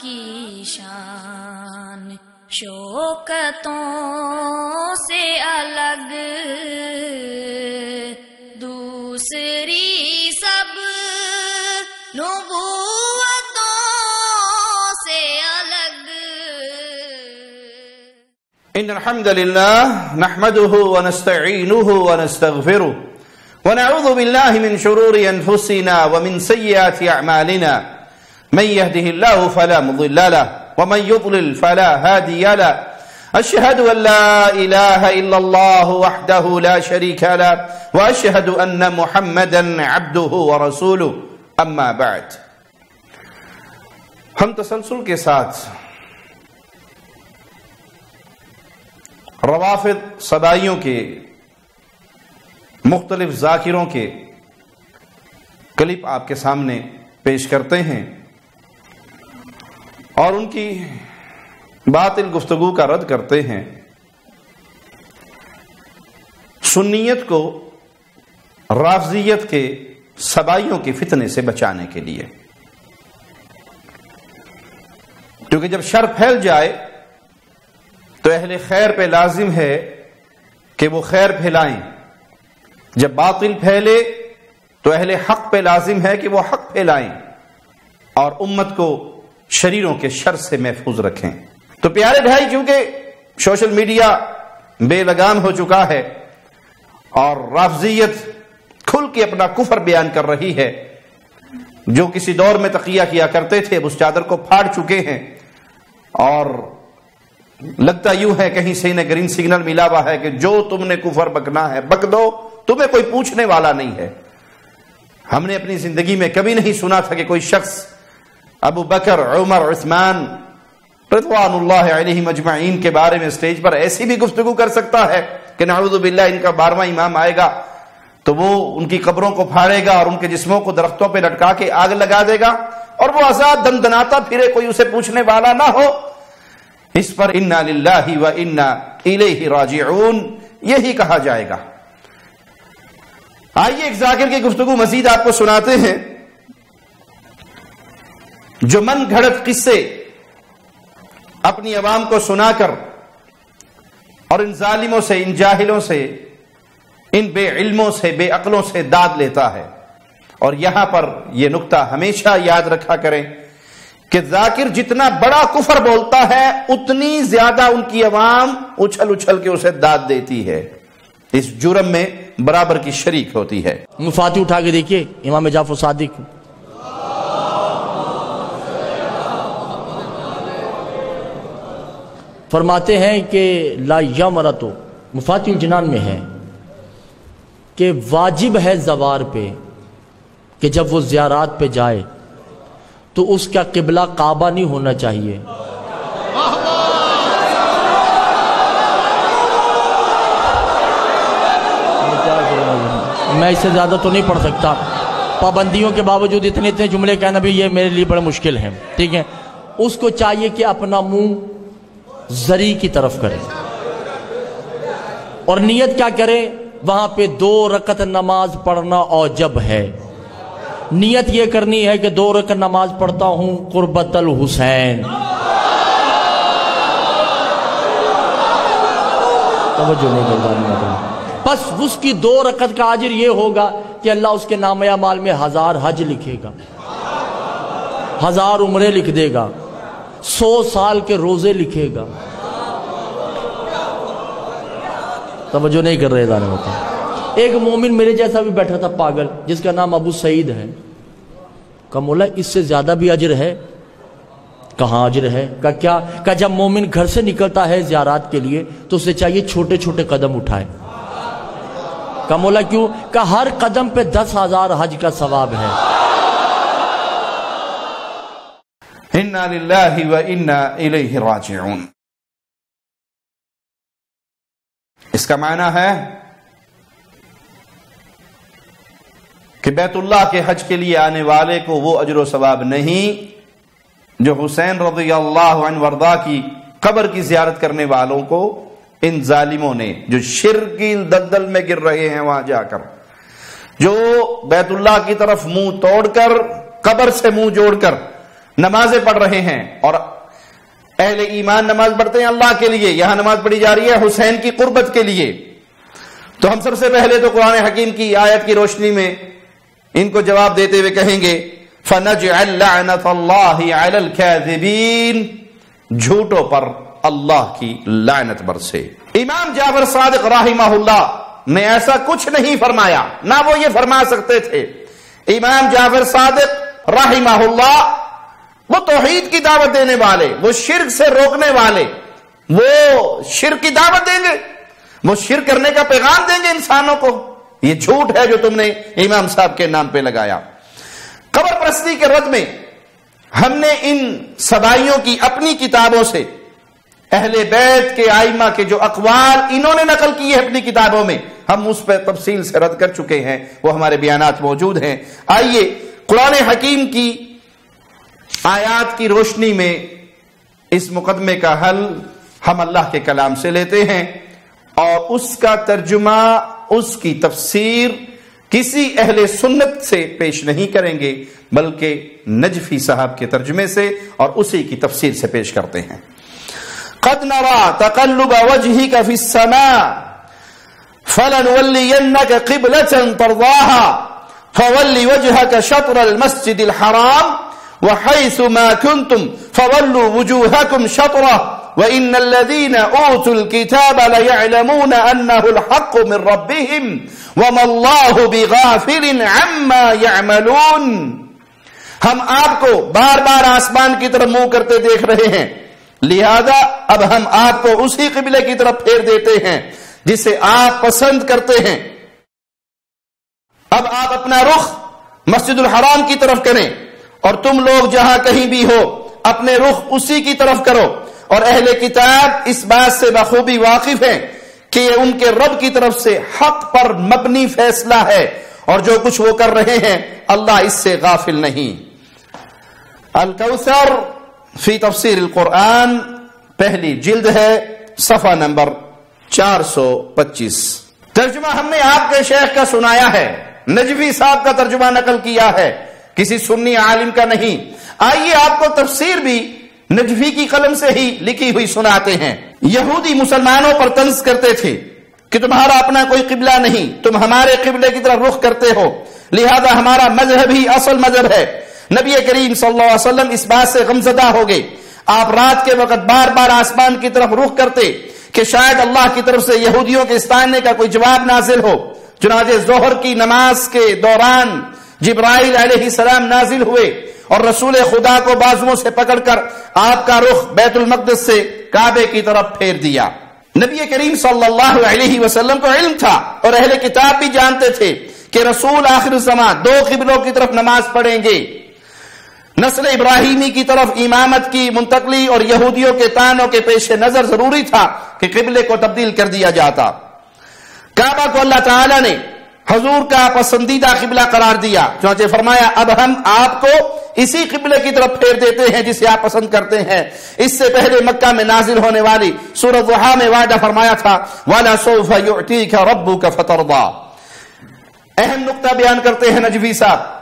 کی شان شوکتوں سے الگ، دوسری سب نبوتوں سے الگ۔ ان الحمد لله نحمده ونستعينه ونستغفره ونعوذ بالله من شرور انفسنا ومن سيئات اعمالنا، من يهده الله فلا مضل له ومن يضلل فلا هادي له، اشهد ان لا اله الا الله وحده لا شريك له واشهد ان محمدا عبده ورسوله، اما بعد۔ ہم تسلسل کے ساتھ روافض صدائیوں کے مختلف ذاکروں کے کلپ آپ کے سامنے پیش کرتے ہیں اور ان کی باطل گفتگو کا رد کرتے ہیں، سنیت کو رافضیت کے صدائیوں کے فتنے سے بچانے کے لیے، کیونکہ جب شر پھیل جائے تو اہل خیر پہ لازم ہے کہ وہ خیر پھیلائیں، جب باطل پھیلے تو اہل حق پہ لازم ہے کہ وہ حق پھیلائیں اور امت کو شریروں کے شر سے محفوظ رکھیں۔ تو پیارے بھائی، کیونکہ سوشل میڈیا بے لگام ہو چکا ہے اور رافضیت کھل کے اپنا کفر بیان کر رہی ہے، جو کسی دور میں تقیہ کیا کرتے تھے اس چادر کو پھاڑ چکے ہیں، اور لگتا یوں ہے کہیں سے انہیں گرین سگنل ملا ہوا ہے کہ جو تم نے کفر بکنا ہے بک دو، تمہیں کوئی پوچھنے والا نہیں ہے۔ ہم نے اپنی زندگی میں کبھی نہیں سنا تھا کہ کوئی شخص ابو بکر، عمر، عثمان رضوان اللہ علیہم اجمعین کے بارے میں اسٹیج پر ایسی بھی گفتگو کر سکتا ہے کہ نعوذ باللہ ان کا 12واں امام آئے گا تو وہ ان کی قبروں کو پھاڑے گا اور ان کے جسموں کو درختوں پہ لٹکا کے آگ لگا دے گا اور وہ آزاد دندناتا پھرے، کوئی اسے پوچھنے والا نہ ہو۔ اس پر انا للہ و انا الیہ راجعون یہی کہا جائے گا۔ آئیے ایک ذاکر کی گفتگو مزید آپ کو سناتے ہیں، جو من گھڑت قصے اپنی عوام کو سنا کر اور ان ظالموں سے، ان جاہلوں سے، ان بے علموں سے، بے عقلوں سے داد لیتا ہے۔ اور یہاں پر یہ نقطہ ہمیشہ یاد رکھا کریں کہ ذاکر جتنا بڑا کفر بولتا ہے اتنی زیادہ ان کی عوام اچھل اچھل کے اسے داد دیتی ہے، اس جرم میں برابر کی شریک ہوتی ہے۔ مفاتیح اٹھا کے دیکھیے امام جعفر صادق، فرماتے ہیں کہ لا یمرتو، مفاتیح الجنان میں ہے کہ واجب ہے زوار پہ کہ جب وہ زیارات پہ جائے تو اس کا قبلہ کعبہ نہیں ہونا چاہیے۔ میں اس سے زیادہ تو نہیں پڑھ سکتا، پابندیوں کے باوجود اتنے جملے کہنا بھی یہ میرے لیے بڑا مشکل ہے، ٹھیک ہے۔ اس کو چاہیے کہ اپنا منہ زری کی طرف کرے اور نیت کیا کرے، وہاں پہ 2 رکعت نماز پڑھنا اوجب ہے۔ نیت یہ کرنی ہے کہ 2 رکعت نماز پڑھتا ہوں قربت الحسین۔ توجہ نہیں کرتا، بس اس کی 2 رکعت کا اجر یہ ہوگا کہ اللہ اس کے نامہ اعمال میں 1000 حج لکھے گا، 1000 عمرے لکھ دے گا، 100 سال کے روزے لکھے گا۔ توجہ نہیں کر رہے دانے ہوتا۔ ایک مومن میرے جیسا بھی بیٹھا تھا پاگل، جس کا نام ابو سعید ہے، کہا مولا اس سے زیادہ بھی اجر ہے؟ کہاں اجر ہے؟ کہا کیا؟ کہا جب مومن گھر سے نکلتا ہے زیارات کے لیے تو اسے چاہیے چھوٹے چھوٹے قدم اٹھائے۔ کہا مولا کیوں؟ کہا ہر قدم پہ 10,000 حج کا ثواب ہے۔ انا للہ و انا الیہ راجعون۔ اس کا معنی ہے کہ بیت اللہ کے حج کے لیے آنے والے کو وہ اجر و ثواب نہیں جو حسین رضی اللہ عنہ وارضا کی قبر کی زیارت کرنے والوں کو ان ظالموں نے، جو شرک کی دلدل میں گر رہے ہیں وہاں جا کر، جو بیت اللہ کی طرف منہ توڑ کر، قبر سے منہ جوڑ کر نمازیں پڑھ رہے ہیں، اور اہل ایمان نماز پڑھتے ہیں اللہ کے لیے، یہاں نماز پڑھی جا رہی ہے حسین کی قربت کے لیے، تو ہم سب سے پہلے تو قرآن حکیم کی آیت کی روشنی میں ان کو جواب دیتے ہوئے کہیں گے فَنَجْعَلْ لَعْنَةَ اللَّهِ عَلَى الْكَاذِبِينَ، جھوٹوں پر اللہ کی لعنت برسے۔ امام جعفر صادق رحمہ اللہ نے ایسا کچھ نہیں فرمایا، نہ وہ یہ فرما سکتے تھے۔ امام جعفر صادق رحمہ اللہ وہ توحید کی دعوت دینے والے، وہ شرک سے روکنے والے، وہ شرک کی دعوت دیں گے، وہ شرک کرنے کا پیغام دیں گے انسانوں کو؟ یہ جھوٹ ہے جو تم نے امام صاحب کے نام پہ لگایا۔ قبر پرستی کے رد میں ہم نے ان سبائیوں کی اپنی کتابوں سے اہل بیت کے ائمہ کے جو اقوال انہوں نے نقل کیے اپنی کتابوں میں، ہم اس پہ تفصیل سے رد کر چکے ہیں، وہ ہمارے بیانات موجود ہیں۔ آئیے قرآن حکیم کی آیات کی روشنی میں اس مقدمے کا حل ہم اللہ کے کلام سے لیتے ہیں، اور اس کا ترجمہ، اس کی تفسیر کسی اہل سنت سے پیش نہیں کریں گے، بلکہ نجفی صاحب کے ترجمے سے اور اسی کی تفسیر سے پیش کرتے ہیں۔ قد نرى تقلب وجهك في السماء فلنولينك قبلة ترضاها فول وجهك شطر المسجد الحرام وحيث ما كنتم فولوا وجوهكم شطره وإن الذين أوتوا الكتاب ليعلمون أنه الحق من ربهم وما الله بغافل عما يعملون۔ ہم آپ کو بار بار آسمان کی طرف منہ کرتے دیکھ رہے ہیں، لہذا اب ہم آپ کو اسی قبلے کی طرف پھیر دیتے ہیں جسے آپ پسند کرتے ہیں۔ اب آپ اپنا رخ مسجد الحرام کی طرف کریں، اور تم لوگ جہاں کہیں بھی ہو اپنے رخ اسی کی طرف کرو، اور اہل کتاب اس بات سے بخوبی واقف ہیں کہ یہ ان کے رب کی طرف سے حق پر مبنی فیصلہ ہے، اور جو کچھ وہ کر رہے ہیں اللہ اس سے غافل نہیں۔ الکوثر فی تفسیر القرآن، پہلی جلد ہے، صفحہ نمبر 425۔ ترجمہ ہم نے آپ کے شیخ کا سنایا ہے، نجوی صاحب کا ترجمہ نقل کیا ہے، کسی سنی عالم کا نہیں۔ آئیے آپ کو تفسیر بھی نجوی کی قلم سے ہی لکھی ہوئی سناتے ہیں۔ یہودی مسلمانوں پر طنز کرتے تھے کہ تمہارا اپنا کوئی قبلہ نہیں، تم ہمارے قبلے کی طرف رخ کرتے ہو، لہذا ہمارا مذہب ہی اصل مذہب ہے۔ نبی کریم صلی اللہ علیہ وسلم اس بات سے غمزدہ ہو گئے، آپ رات کے وقت بار بار آسمان کی طرف رخ کرتے کہ شاید اللہ کی طرف سے یہودیوں کے استعانے کا کوئی جواب نازل ہو۔ چنانچہ ظہر کی نماز کے دوران جبرائیل علیہ السلام نازل ہوئے اور رسول خدا کو بازوؤں سے پکڑ کر آپ کا رخ بیت المقدس سے کعبے کی طرف پھیر دیا۔ نبی کریم صلی اللہ علیہ وسلم کو علم تھا، اور اہل کتاب بھی جانتے تھے کہ رسول آخر الزمان دو قبلوں کی طرف نماز پڑھیں گے، نسل ابراہیمی کی طرف امامت کی منتقلی، اور یہودیوں کے طعنوں کے پیش نظر ضروری تھا کہ قبلے کو تبدیل کر دیا جاتا۔ کعبہ کو اللہ تعالی نے حضور کا پسندیدہ قبلہ قرار دیا، چنانچہ فرمایا اب ہم آپ کو اسی قبلے کی طرف پھیر دیتے ہیں جسے آپ پسند کرتے ہیں۔ اس سے پہلے مکہ میں نازل ہونے والی سورۃ ضحیٰ میں وعدہ فرمایا تھا وَلَسَوْفَ يُعْتِيكَ رَبُّكَ فَتَرْضَىٰ۔ اہم نقطہ بیان کرتے ہیں نجوی صاحب،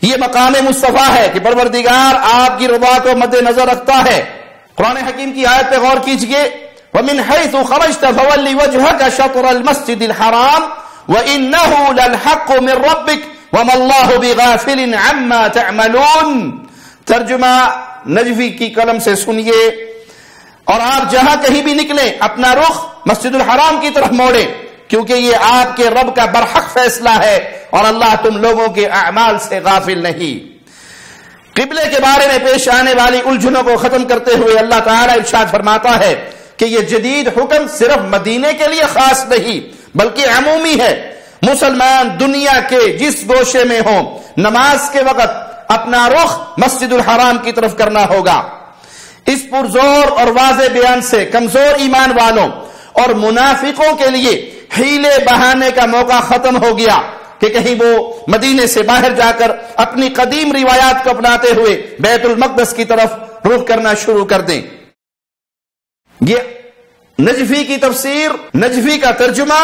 یہ مقام مصطفیٰ ہے کہ پروردگار آپ کی رضا کو مد نظر رکھتا ہے۔ قرآن حکیم کی آیت پہ غور کیجئے، وَمِنْ حَيْثُ خَرَجْتَ فَوَلِّ وَجْهَكَ شَطْرَ الْمَسْجِدِ الْحَرَامِ وَإِنَّهُ لَلْحَقُّ مِنْ رَبِّكَ وَمَا اللَّهُ بِغَافِلٍ عَمَّا تَعْمَلُونَ۔ ترجمہ نجوی کی قلم سے سنیے، اور آپ جہاں کہیں بھی نکلیں اپنا رخ مسجد الحرام کی طرف موڑیں، کیونکہ یہ آپ کے رب کا برحق فیصلہ ہے، اور اللہ تم لوگوں کے اعمال سے غافل نہیں۔ قبلے کے بارے میں پیش آنے والی الجھنوں کو ختم کرتے ہوئے اللہ تعالیٰ ارشاد فرماتا ہے کہ یہ جدید حکم صرف مدینے کے لیے خاص نہیں بلکہ عمومی ہے۔ مسلمان دنیا کے جس گوشے میں ہوں نماز کے وقت اپنا رخ مسجد الحرام کی طرف کرنا ہوگا۔ اس پرزور اور واضح بیان سے کمزور ایمان والوں اور منافقوں کے لیے ہیلے بہانے کا موقع ختم ہو گیا کہ کہیں وہ مدینے سے باہر جا کر اپنی قدیم روایات کو اپناتے ہوئے بیت المقدس کی طرف رخ کرنا شروع کر دیں۔ یہ نجفی کی تفسیر، نجفی کا ترجمہ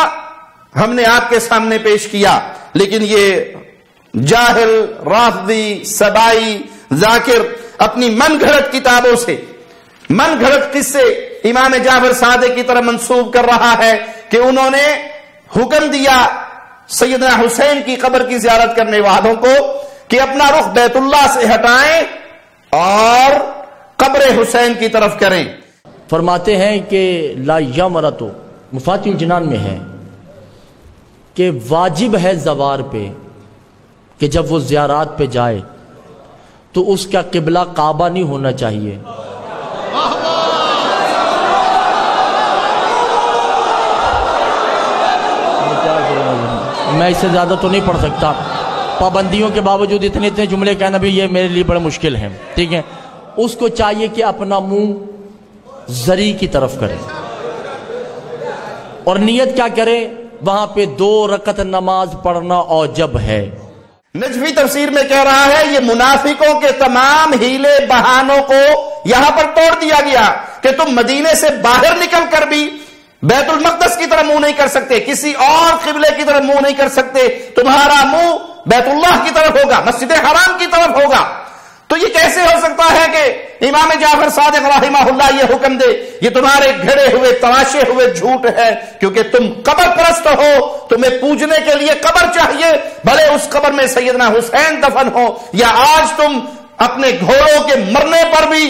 ہم نے آپ کے سامنے پیش کیا، لیکن یہ جاہل، رافضی، سبائی، ذاکر اپنی من گھڑت کتابوں سے من گھڑت قصے امام جعفر صادق کی طرف منسوب کر رہا ہے کہ انہوں نے حکم دیا سیدنا حسین کی قبر کی زیارت کرنے والوں کو کہ اپنا رخ بیت اللہ سے ہٹائیں اور قبر حسین کی طرف کریں. فرماتے ہیں کہ لا یمرتو مفاتیح الجنان میں ہے کہ واجب ہے زوار پہ کہ جب وہ زیارات پہ جائے تو اس کا قبلہ کعبہ نہیں ہونا چاہیے. میں اس سے زیادہ تو نہیں پڑھ سکتا، پابندیوں کے باوجود اتنے جملے کہنا بھی یہ میرے لیے بڑا مشکل ہے. ٹھیک ہے، اس کو چاہیے کہ اپنا منہ زری کی طرف کرے اور نیت کیا کرے، وہاں پہ 2 رکعت نماز پڑھنا اوجب ہے. نجفی تفسیر میں کہہ رہا ہے یہ منافقوں کے تمام ہیلے بہانوں کو یہاں پر توڑ دیا گیا کہ تم مدینے سے باہر نکل کر بھی بیت المقدس کی طرف منہ نہیں کر سکتے، کسی اور قبلے کی طرف منہ نہیں کر سکتے، تمہارا منہ بیت اللہ کی طرف ہوگا، مسجد حرام کی طرف ہوگا. تو یہ کیسے ہو سکتا ہے کہ امام جعفر صادق رحمہ اللہ یہ حکم دے؟ یہ تمہارے گھڑے ہوئے تراشے ہوئے جھوٹ ہے، کیونکہ تم قبر پرست ہو، تمہیں پوجنے کے لیے قبر چاہیے، بھلے اس قبر میں سیدنا حسین دفن ہو، یا آج تم اپنے گھوڑوں کے مرنے پر بھی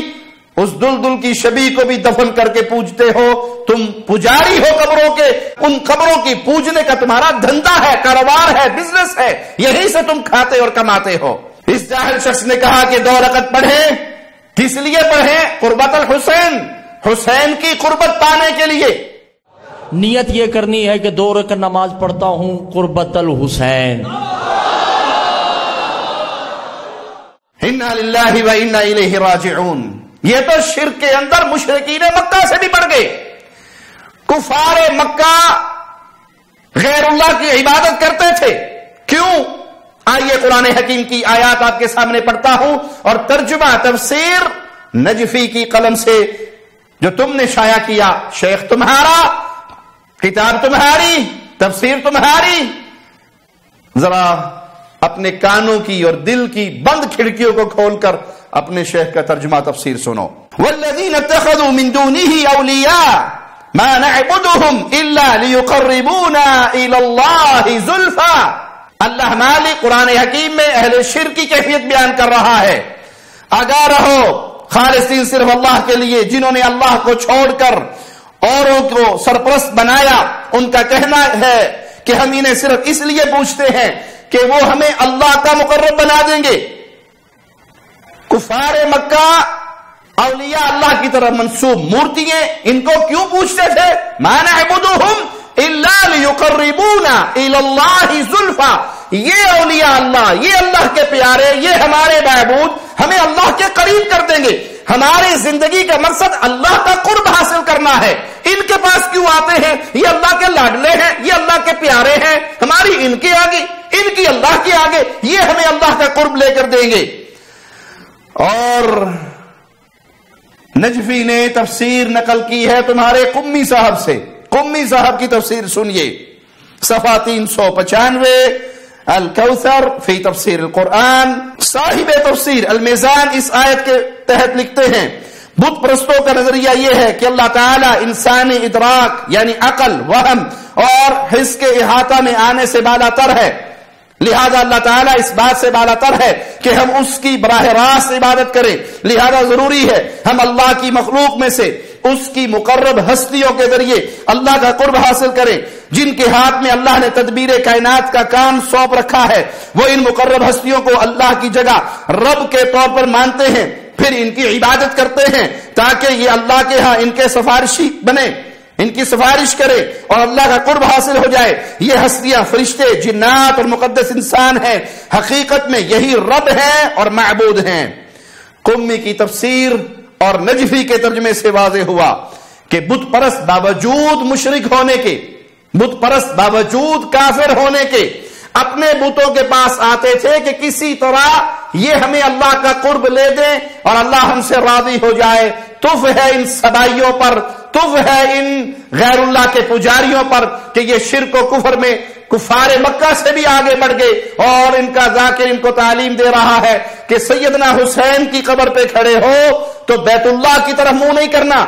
اس دلدل کی شبیہ کو بھی دفن کر کے پوجتے ہو. تم پجاری ہو قبروں کے، ان قبروں کی پوجنے کا تمہارا دھندا ہے، کاروبار ہے، بزنس ہے، یہی سے تم کھاتے اور کماتے ہو. اس جاہل شخص نے کہا کہ 2 رکعت پڑھیں، کس لیے پڑھیں؟ قربت الحسین، حسین کی قربت پانے کے لیے. نیت یہ کرنی ہے کہ 2 رکعت نماز پڑھتا ہوں قربت الحسین. انا للہ و انا الیہ راجعون. یہ تو شرک کے اندر مشرکین مکہ سے بھی بڑھ گئے. کفار مکہ غیر اللہ کی عبادت کرتے تھے. کیوں؟ آئیے قرآن حکیم کی آیات آپ کے سامنے پڑھتا ہوں اور ترجمہ تفسیر نجفی کی قلم سے جو تم نے شائع کیا. شیخ تمہارا، کتاب تمہاری، تفسیر تمہاری. ذرا اپنے کانوں کی اور دل کی بند کھڑکیوں کو کھول کر اپنے شیخ کا ترجمہ تفسیر سنو. والذین اتخذوا من دونه اولیاء ما نعبدهم الا ليقربونا الى الله زلفا. اللہ مالک قرآن حکیم میں اہل شرک کی کیفیت بیان کر رہا ہے. آگاہ رہو، خالصین صرف اللہ کے لیے، جنہوں نے اللہ کو چھوڑ کر اوروں کو سرپرست بنایا. ان کا کہنا ہے کہ ہم انہیں صرف اس لیے پوچھتے ہیں کہ وہ ہمیں اللہ کا مقرب بنا دیں گے. کفار مکہ اولیاء اللہ کی طرف منسوب مورتیاں ان کو کیوں پوچھتے تھے؟ ما نعبدهم الا لیقربونا الی اللہ زلفا. یہ اولیاء اللہ، یہ اللہ کے پیارے، یہ ہمارے معبود ہمیں اللہ کے قریب کر دیں گے. ہماری زندگی کا مقصد اللہ کا قرب حاصل کرنا ہے. ان کے پاس کیوں آتے ہیں؟ یہ اللہ کے لاڈلے ہیں، یہ اللہ کے پیارے ہیں. ہماری ان کے آگے، ان کی اللہ کے آگے، یہ ہمیں اللہ کا قرب لے کر دیں گے. اور نجفی نے تفسیر نقل کی ہے تمہارے قمی صاحب سے. قمی صاحب کی تفسیر سنیے، صفحہ 395، الکوثر فی تفسیر القرآن. صاحب تفسیر المیزان اس آیت کے تحت لکھتے ہیں بت پرستوں کا نظریہ یہ ہے کہ اللہ تعالیٰ انسانی ادراک یعنی عقل، وہم اور حس کے احاطہ میں آنے سے بالا تر ہے. لہذا اللہ تعالیٰ اس بات سے بالا تر ہے کہ ہم اس کی براہ راست عبادت کریں. لہذا ضروری ہے ہم اللہ کی مخلوق میں سے اس کی مقرب ہستیوں کے ذریعے اللہ کا قرب حاصل کریں، جن کے ہاتھ میں اللہ نے تدبیر کائنات کا کام سونپ رکھا ہے. وہ ان مقرب ہستیوں کو اللہ کی جگہ رب کے طور پر مانتے ہیں، پھر ان کی عبادت کرتے ہیں تاکہ یہ اللہ کے ہاں ان کے سفارشی بنے، ان کی سفارش کرے اور اللہ کا قرب حاصل ہو جائے. یہ ہستیاں فرشتے، جنات اور مقدس انسان ہیں. حقیقت میں یہی رب ہیں اور معبود ہیں. قمی کی تفسیر اور نجفی کے ترجمے سے واضح ہوا کہ بت پرست باوجود مشرک ہونے کے، بت پرست باوجود کافر ہونے کے، اپنے بتوں کے پاس آتے تھے کہ کسی طرح یہ ہمیں اللہ کا قرب لے دیں اور اللہ ہم سے راضی ہو جائے. تف ہے ان سبائیوں پر، تف ہے ان غیر اللہ کے پجاریوں پر کہ یہ شرک و کفر میں کفار مکہ سے بھی آگے بڑھ گئے اور ان کا ذاکر ان کو تعلیم دے رہا ہے کہ سیدنا حسین کی قبر پہ کھڑے ہو تو بیت اللہ کی طرف منہ نہیں کرنا،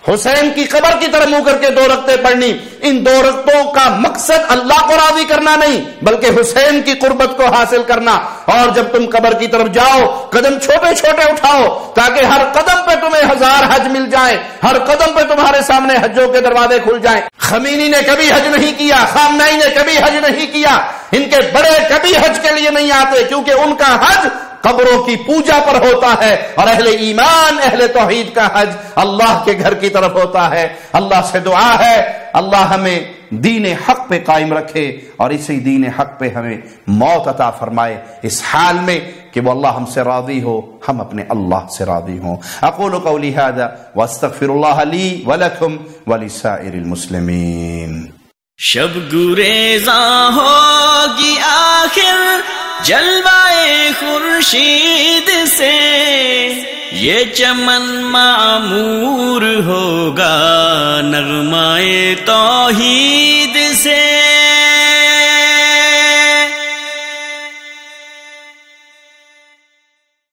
حسین کی قبر کی طرف منہ کر کے 2 رکعتیں پڑھنی۔ ان 2 رکعتوں کا مقصد اللہ کو راضی کرنا نہیں بلکہ حسین کی قربت کو حاصل کرنا۔ اور جب تم قبر کی طرف جاؤ قدم چھوٹے چھوٹے اٹھاؤ تاکہ ہر قدم پہ تمہیں 1000 حج مل جائیں، ہر قدم پہ تمہارے سامنے حجوں کے دروازے کھل جائیں۔ خمینی نے کبھی حج نہیں کیا، خامنہئی نے کبھی حج نہیں کیا، ان کے بڑے کبھی حج کے لیے نہیں آتے کیونکہ ان کا حج قبروں کی پوجا پر ہوتا ہے، اور اہل ایمان اہل توحید کا حج اللہ کے گھر کی طرف ہوتا ہے۔ اللہ سے دعا ہے اللہ ہمیں دین حق پہ قائم رکھے اور اسی دین حق پہ ہمیں موت عطا فرمائے اس حال میں کہ وہ اللہ ہم سے راضی ہو، ہم اپنے اللہ سے راضی ہوں۔ اقول قولی ھذا واستغفر اللہ لی ولکم ولسائر المسلمین۔ شب گریزاں ہوگی آخر جلوائے خورشید سے، یہ چمن معمور ہوگا نغمائے توحید سے۔